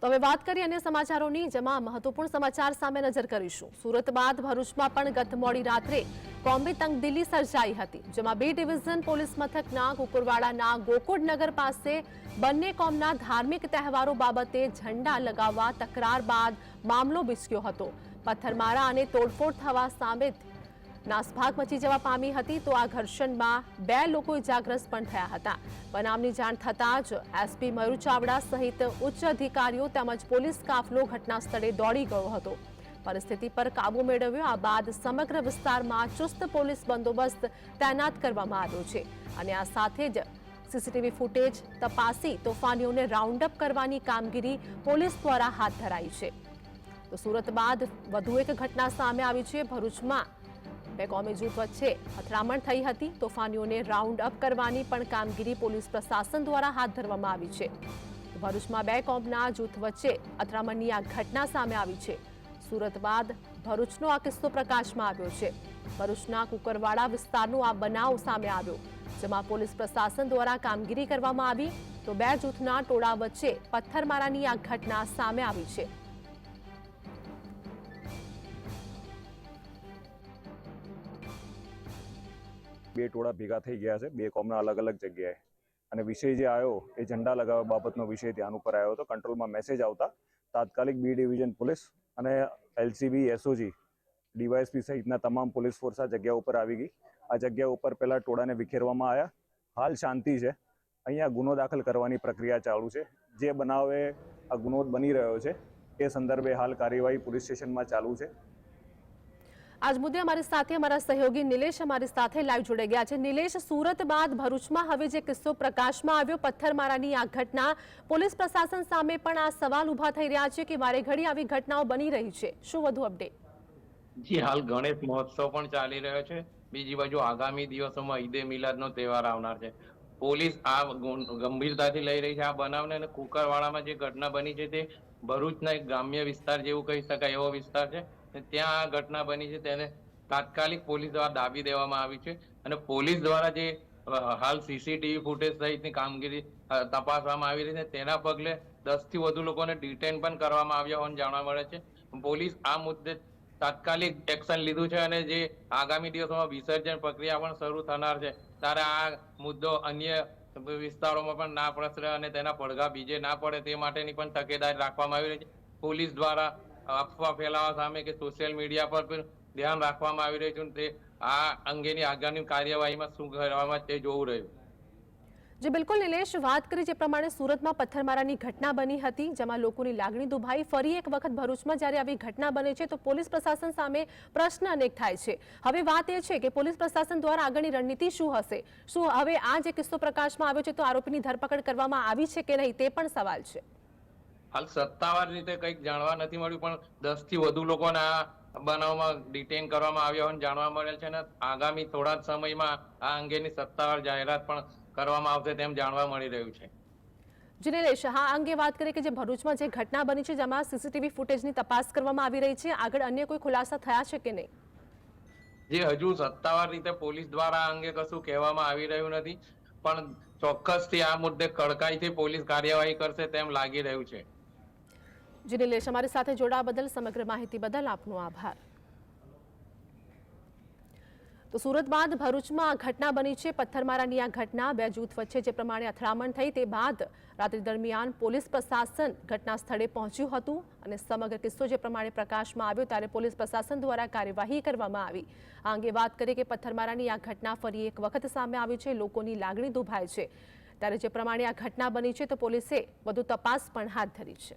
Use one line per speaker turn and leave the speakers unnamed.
તો હવે વાત કરીએ અન્ય સમાચારોની, જેમાં મહત્વપૂર્ણ સમાચાર સામે નજર કરીશું। સુરત બાદ ભરૂચમાં પણ ગત મોડી રાત્રે કોમ્બી તંગદિલી સર્જાઈ હતી, જેમાં બી ડિવિઝન પોલીસ મથકના કુકરવાડાના ગોકુળનગર પાસે બંને કોમના ધાર્મિક તહેવારો બાબતે ઝંડા લગાવવા તકરાર બાદ મામલો બિસ્ક્યો હતો। પથ્થરમારા અને તોડફોડ થવા સામે નાસભાગ મચી જવા પામી હતી, તો આ ઘર્ષણમાં 2 લોકો ઇજાગ્રસ્ત પણ થયા હતા। બનાવની જાણ થતાં જ એસપી મયુર ચાવડા સહિત ઉચ્ચ અધિકારીઓ તેમજ પોલીસ કાફલો ઘટના સ્થળે દોડી ગયો હતો। પરિસ્થિતિ પર કાબુ મેળવ્યો। આ બાદ સમગ્ર વિસ્તારમાં ચુસ્ત પોલીસ બંદોબસ્ત તૈનાત કરવામાં આવ્યો છે અને આ સાથે જ સીસીટીવી ફૂટેજ તપાસી તોફાનીઓને રાઉન્ડ અપ કરવાની કામગીરી પોલીસ દ્વારા હાથ ધરાઈ છે। તો સુરત બાદ વધુ એક ઘટના સામે આવી છે। ભરૂચમાં 2 કોમી જૂથ વચ્ચે અથડામણ થઈ હતી। તોફાનીઓને રાઉન્ડ અપ કરવાની પણ કામગીરી પોલીસ પ્રશાસન દ્વારા હાથ ધરવામાં આવી છે। ભરૂચમાં 2 કોમના જૂથ વચ્ચે અથડામણની આ ઘટના સામે આવી છે। સુરત બાદ ભરૂચનો આ કિસ્સો પ્રકાશમાં આવ્યો છે। ભરૂચના કુકરવાડા વિસ્તારનો આ બનાવ સામે આવ્યો, જેમાં પોલીસ પ્રશાસન દ્વારા કામગીરી કરવામાં આવી, તો 2 જૂથના ટોળા વચ્ચે પથ્થરમારાની આ ઘટના સામે આવી છે।
બે ટોળા ભેગા થઈ ગયા છે, 2 કોમના અલગ અલગ જગ્યાએ, અને વિષય જે આવ્યો એ ઝંડા લગાવવા બાબતનો વિષય ધ્યાન ઉપર આવ્યો હતો। કંટ્રોલમાં મેસેજ આવતા તાત્કાલિક બી ડિવિઝન પોલીસ અને એલસીબી, એસઓજી, ડીવાયએસપી સહિતના તમામ પોલીસ ફોર્સ આ જગ્યા ઉપર આવી ગઈ। આ જગ્યા ઉપર પહેલા ટોળાને વિખેરવામાં આવ્યા। હાલ શાંતિ છે। અહીંયા ગુનો દાખલ કરવાની પ્રક્રિયા ચાલુ છે। જે બનાવે આ ગુનો બની રહ્યો છે એ સંદર્ભે હાલ કાર્યવાહી પોલીસ સ્ટેશનમાં ચાલુ છે।
આજ મુદ્દે અમારી સાથે અમારા સહયોગી નિલેશ અમારી સાથે લાઈવ જોડાઈ ગયા છે। નિલેશ, સુરત બાદ ભરૂચમાં હવે જે કિસ્સો પ્રકાશમાં આવ્યો પથ્થરમારાની આ ઘટના, પોલીસ પ્રશાસન સામે પણ આ સવાલ ઉભા થઈ રહ્યા છે કે વારે ઘડી આવી ઘટનાઓ બની રહી છે, શું વધુ અપડેટ?
જી, હાલ ગણેશ મહોત્સવ પણ ચાલી રહ્યો છે। બીજી બાજુ આગામી દિવસોમાં ઈદે મિલાદનો તહેવાર આવનાર છે। પોલીસ આ ગંભીરતાથી લઈ રહી છે આ બનાવને, અને કુકરવાડામાં જે ઘટના બની છે તે ભરૂચના એક ગ્રામ્ય વિસ્તાર જેવું કહી શકાય એવો વિસ્તાર છે। ત્યાં આ ઘટના બની છે તેને તાત્કાલિક પોલીસ દ્વારા દાબી દેવામાં આવી છે, અને પોલીસ દ્વારા જે હાલ સીસીટીવી ફૂટેજ સહિતની કામગીરી તપાસવામાં આવી રહી છે, તેના પગલે 10 થી વધુ લોકોને ડિટેન પણ કરવામાં આવ્યા હોવાનું જાણવા મળે છે। પોલીસ આ મુદ્દે તાત્કાલિક એક્શન લીધું છે, અને જે આગામી દિવસોમાં વિસર્જન પ્રક્રિયા પણ શરૂ થનાર છે ત્યારે આ મુદ્દો અન્ય વિસ્તારોમાં પણ ના પ્રસરે અને તેના પડઘા બીજે ના પડે તે માટેની પણ તકેદારી રાખવામાં આવી રહી છે। પોલીસ દ્વારા અફવા ફેલાવા સામે કે સોશિયલ મીડિયા પર પણ ધ્યાન રાખવામાં આવી રહ્યું છે। તે આ અંગેની આગામી કાર્યવાહીમાં શું કરવામાં તે જોવું રહ્યું।
જે બિલકુલ નિલેશ, વાત કરી જે પ્રમાણે સુરતમાં પથ્થરમારાની ઘટના બની હતી, જેમાં લોકોની લાગણી દુભાઈ, ફરી એક વખત ભરૂચમાં જ્યારે આવી ઘટના બને છે તો પોલીસ પ્રશાસન સામે પ્રશ્ન અનેક થાય છે। હવે વાત એ છે કે પોલીસ પ્રશાસન દ્વારા આગળની રણનીતિ શું હશે? શું હવે આ જે કિસ્સો પ્રકાશમાં આવ્યો છે તો આરોપીની ધરપકડ કરવામાં આવી છે કે નહીં, તે પણ સવાલ છે।
હાલ સત્તાવાર રીતે કંઈક જાણવા નથી મળ્યું, પણ 10 થી વધુ લોકોને આ બનાવમાં ડિટેન કરવામાં આવ્યા હોવાનું જાણવા મળેલ છે, અને આગામી થોડા જ સમયમાં આ અંગેની સત્તાવાર જાહેરાત પણ કરવામાં આવશે તેમ જાણવા મળી રહ્યું છે।
જી નિલેશ, હા, અંગે વાત કરીએ કે જે ભરૂચમાં જે ઘટના બની છે જેમાં સીસીટીવી ફૂટેજની તપાસ કરવામાં આવી રહી છે, આગળ અન્ય કોઈ ખુલાસા થયા છે કે નહીં?
જે હજુ સત્તાવાર રીતે પોલીસ દ્વારા આ અંગે કશું કહેવામાં આવી રહ્યું નથી, પણ ચોક્કસથી આ મુદ્દે કડકાઈથી પોલીસ કાર્યવાહી કરશે તેમ લાગી રહ્યું છે।
જી નિલેશ, અમારી સાથે જોડાવા બદલ, સમગ્ર માહિતી બદલ આપનો આભાર। તો સુરત બાદ ભરૂચમાં ઘટના બની છે પથ્થરમારાની આ ઘટના, 2 જૂથ વચ્ચે જે પ્રમાણે અથડામણ થઈ તે બાદ રાત્રિ દરમિયાન પોલીસ પ્રશાસન ઘટના સ્થળે પહોંચ્યું હતું અને સમગ્ર કિસ્સો જે પ્રમાણે પ્રકાશમાં આવ્યો ત્યારે પોલીસ પ્રશાસન દ્વારા કાર્યવાહી કરવામાં આવી। આ અંગે વાત કરીએ કે પથ્થરમારાની આ ઘટના ફરી એક વખત સામે આવી છે, લોકોની લાગણી દુભાય છે, ત્યારે જે પ્રમાણે આ ઘટના બની છે તો પોલીસે વધુ તપાસ પણ હાથ ધરી છે।